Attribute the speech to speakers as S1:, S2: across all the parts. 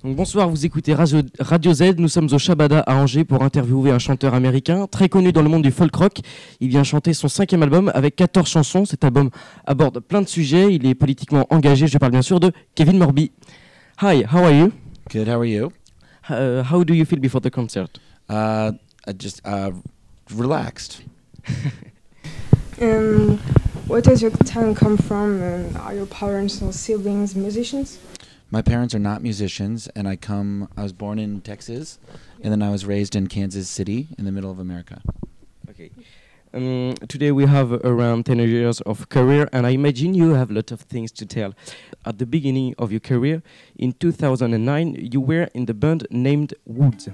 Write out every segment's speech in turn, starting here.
S1: Donc, bonsoir, vous écoutez Radio Z, nous sommes au Chabada à Angers pour interviewer un chanteur américain très connu dans le monde du folk rock. Il vient chanter son 5e album avec 14 chansons. Cet album aborde plein de sujets, il est politiquement engagé, je parle bien sûr de Kevin Morby. Hi, how are you?
S2: Good, how are you?
S1: How do you feel before the concert?
S2: Just relaxed.
S3: Where does your talent come from? And are your parents or siblings musicians?
S2: My parents are not musicians, and I was born in Texas, and then I was raised in Kansas City in the middle of America.
S1: Okay. Today we have around 10 years of career, and I imagine you have a lot of things to tell. At the beginning of your career, in 2009, you were in the band named Woods.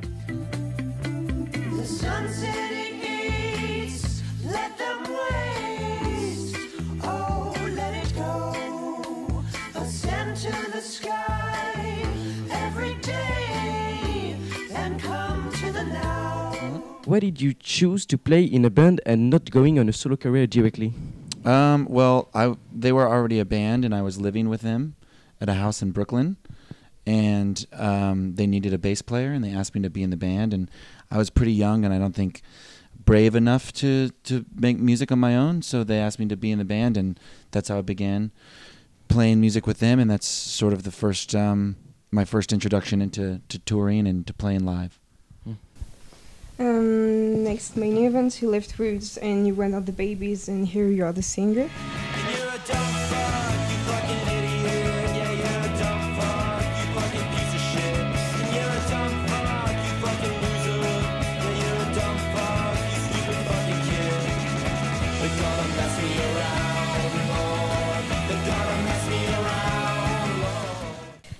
S1: Why did you choose to play in a band and not going on a solo career directly?
S2: Well, they were already a band, and I was living with them at a house in Brooklyn, and they needed a bass player, and they asked me to be in the band, and I was pretty young, and I don't think brave enough to make music on my own, so they asked me to be in the band, and that's how I began playing music with them, and that's sort of the first my first introduction into touring and to playing live.
S3: Next main event, you left Roots and you went out the Babies, and here you are the singer.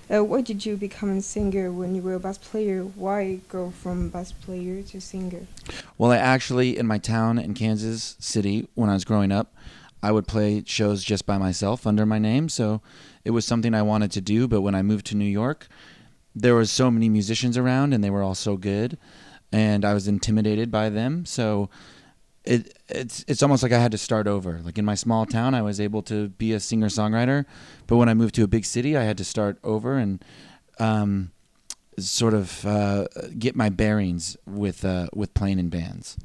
S3: Why did you become a singer when you were a bass player? Why go from bass player to singer?
S2: Well, I actually, in my town in Kansas City, when I was growing up, I would play shows just by myself under my name, so it was something I wanted to do, but when I moved to New York, there was so many musicians around, and they were all so good, and I was intimidated by them, so it's almost like I had to start over. Like in my small town, I was able to be a singer-songwriter, but when I moved to a big city, I had to start over and sort of get my bearings with playing in bands.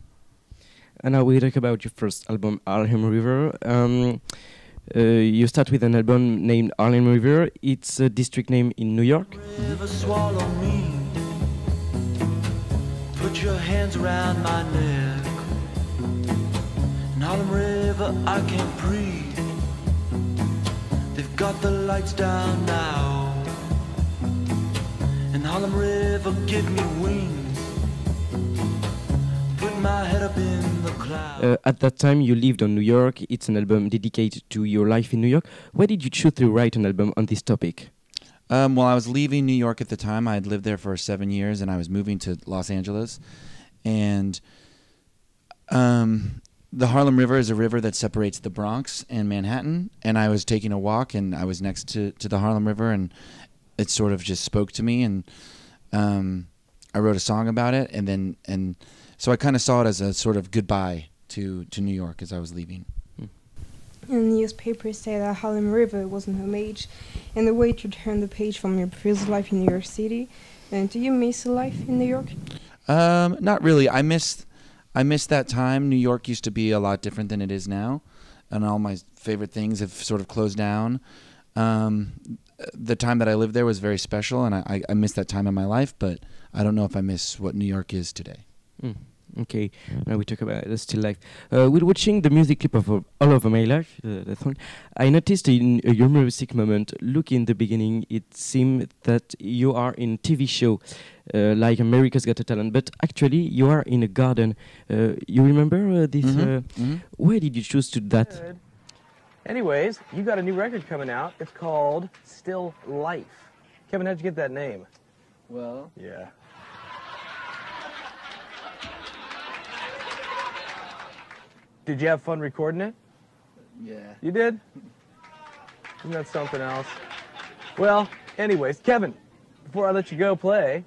S1: And now we talk about your first album, Harlem River. You start with an album named Harlem River. It's a district name in New York.
S4: River, swallow me. Put your hands around my neck. Harlem River, I can't breathe. They've got the lights down now. And Harlem River, give me wings. Put my head up in the clouds.
S1: At that time, you lived on New York. It's an album dedicated to your life in New York. Why did you choose to write an album on this topic?
S2: Well, I was leaving New York at the time. I had lived there for 7 years, and I was moving to Los Angeles. And the Harlem River is a river that separates the Bronx and Manhattan, and I was taking a walk, and I was next to the Harlem River, and it sort of just spoke to me, and I wrote a song about it, and so I kind of saw it as a sort of goodbye to New York as I was leaving.
S3: And newspapers say that Harlem River was an homage and the way to turn the page from your previous life in New York City. And do you miss life in New York?
S2: Not really. I miss that time. New York used to be a lot different than it is now, and all my favorite things have sort of closed down. The time that I lived there was very special, and I miss that time in my life, but I don't know if I miss what New York is today.
S1: Okay, now we talk about the still life. We're watching the music clip of All Over My Life, the song. I noticed in a humoristic moment, look in the beginning, it seemed that you are in TV show like America's Got Talent, but actually you are in a garden. You remember this? Why did you choose to do that?
S5: Good. Anyways, you got a new record coming out. It's called Still Life. Kevin, how'd you get that name?
S2: Well,
S5: yeah. Did you have fun recording it?
S2: yeah.
S5: You did? Isn't that something else? Well, anyways, Kevin, before I let you go play,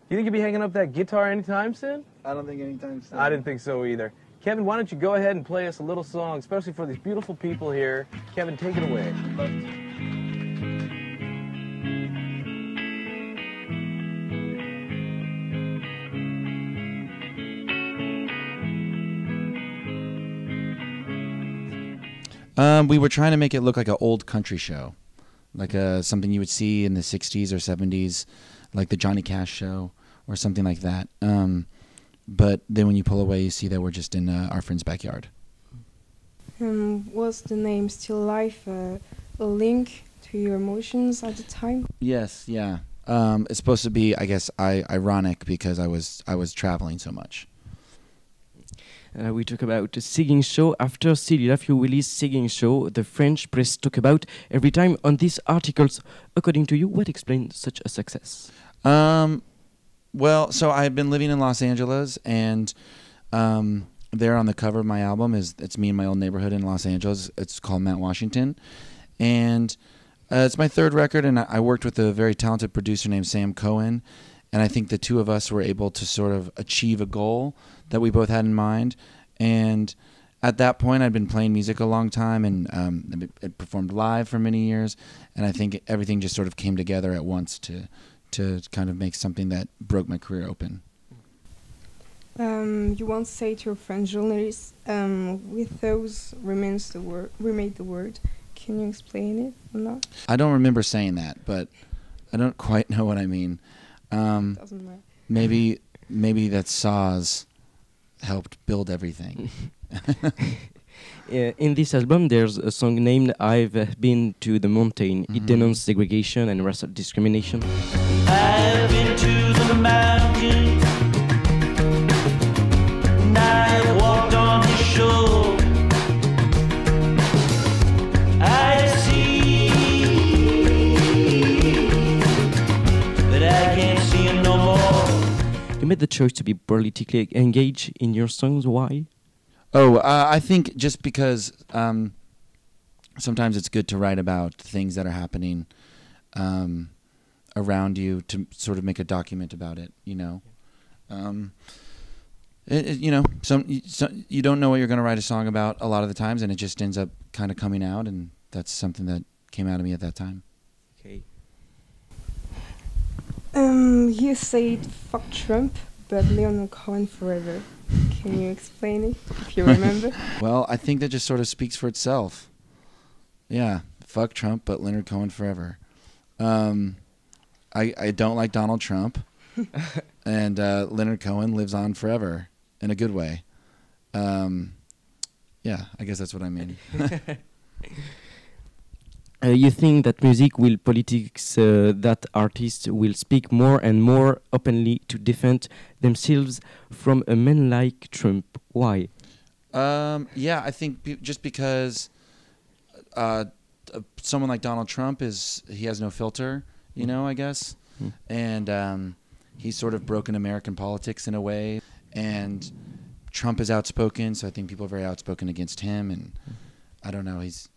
S5: you think you'll be hanging up that guitar anytime soon?
S2: I don't think anytime soon.
S5: I didn't think so either. Kevin, why don't you go ahead and play us a little song, especially for these beautiful people here. Kevin, take it away.
S2: We were trying to make it look like an old country show, like something you would see in the 60s or 70s, like the Johnny Cash show or something like that. But then when you pull away, you see that we're just in our friend's backyard.
S3: Was the name Still Life a link to your emotions at the time?
S2: Yes, yeah. It's supposed to be, I guess, ironic because I was traveling so much.
S1: We talk about the singing show. After Silly Life, you release singing show. The French press talk about every time on these articles. According to you, what explains such a success?
S2: Well, so I've been living in Los Angeles, and there on the cover of my album it's me in my old neighborhood in Los Angeles. It's called Mount Washington, and it's my third record, and I worked with a very talented producer named Sam Cohen, and I think the two of us were able to sort of achieve a goal that we both had in mind. And at that point, I'd been playing music a long time, and had performed live for many years, and I think everything just sort of came together at once to kind of make something that broke my career open.
S3: You once say to a French journalist, with those remains the word, remade the word. Can you explain it or not?
S2: I don't remember saying that, but I don't quite know what I mean.
S3: Doesn't matter.
S2: Maybe that saws helped build everything.
S1: In this album, there's a song named I've Been to the Mountain. It denounces segregation and racial discrimination.
S4: I've been to the mountain, and I walked on the shore. I see, but I can't see him no more.
S1: You made the choice to be politically engaged in your songs. Why?
S2: Oh, I think just because sometimes it's good to write about things that are happening around you, to sort of make a document about it, you know. You know, you don't know what you're going to write a song about a lot of the times, and it just ends up kind of coming out, and that's something that came out of me at that time.
S1: Okay.
S3: You said fuck Trump, but Leonard Cohen forever. Can you explain it, if you remember?
S2: Well, I think that just sort of speaks for itself. Yeah, fuck Trump, but Leonard Cohen forever. I don't like Donald Trump, and Leonard Cohen lives on forever in a good way. Yeah, I guess that's what I mean.
S1: You think that music will politics, that artists will speak more and more openly to defend themselves from a man like Trump. Why?
S2: Yeah, I think just because someone like Donald Trump he has no filter, you know, I guess. And he's sort of broken American politics in a way. And Trump is outspoken, so I think people are very outspoken against him. And I don't know, he's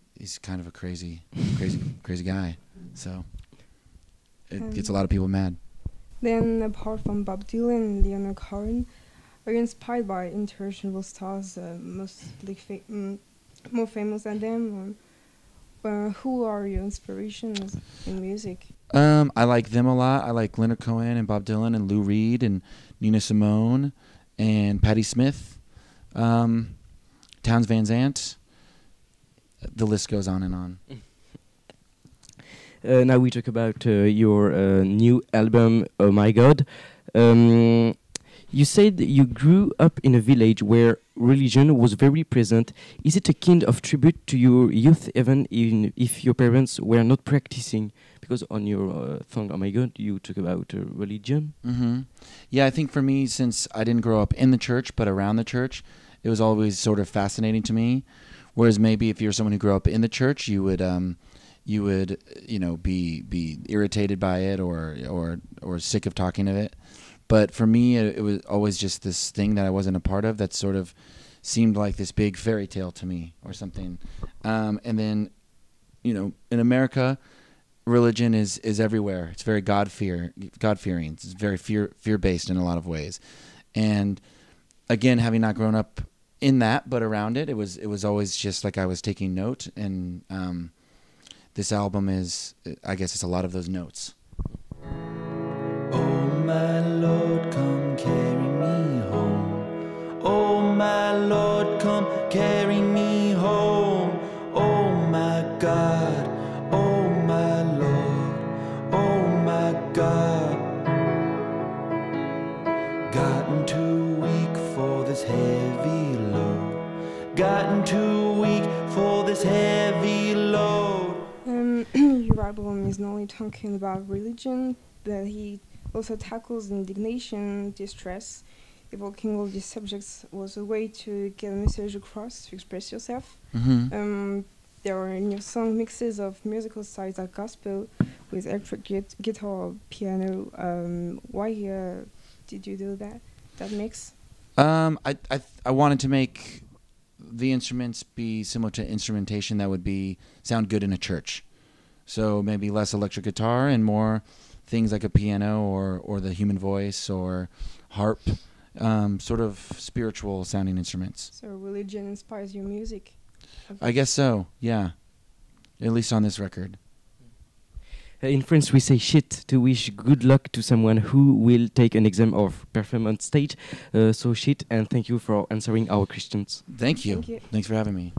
S2: kind of a crazy guy. So it gets a lot of people mad.
S3: Then, apart from Bob Dylan and Leonard Cohen, are you inspired by international stars, mostly more famous than them? Or who are your inspirations in music?
S2: I like them a lot. I like Leonard Cohen and Bob Dylan and Lou Reed and Nina Simone and Patti Smith, Townes Van Zandt. The list goes on and on.
S1: Now we talk about your new album, Oh My God. You said you grew up in a village where religion was very present. Is it a kind of tribute to your youth, even if your parents were not practicing? Because on your song, Oh My God, you talk about religion.
S2: Mm-hmm. Yeah, I think for me, since I didn't grow up in the church but around the church, it was always sort of fascinating to me. Whereas maybe if you're someone who grew up in the church, you would be irritated by it or sick of talking of it. But for me, it was always just this thing that I wasn't a part of that sort of seemed like this big fairy tale to me or something. And then, you know, in America, religion is everywhere. It's very God-fearing. It's very fear-based in a lot of ways. And again, having not grown up in that, but around it, it was always just like I was taking note, and this album is, I guess, it's a lot of those notes.
S4: Oh my Lord, come carry me home. Oh my Lord, come carry me home. Oh God, oh my Lord, oh my God. Gotten too weak for this heavy load. Gotten too weak for this heavy load.
S3: Your album is not only talking about religion, but he also tackles indignation, distress. Evoking all these subjects was a way to get a message across, to express yourself. There are in your song mixes of musical styles like gospel with electric guitar, piano. Why did you do that mix?
S2: I wanted to make the instruments be similar to instrumentation that would sound good in a church. So maybe less electric guitar and more things like a piano or the human voice or harp, sort of spiritual sounding instruments.
S3: So religion inspires your music?
S2: I guess so, yeah. At least on this record.
S1: In France, we say shit to wish good luck to someone who will take an exam or perform on stage. So shit, and thank you for answering our questions.
S2: Thank you.
S3: Thank you.
S2: Thanks for having me.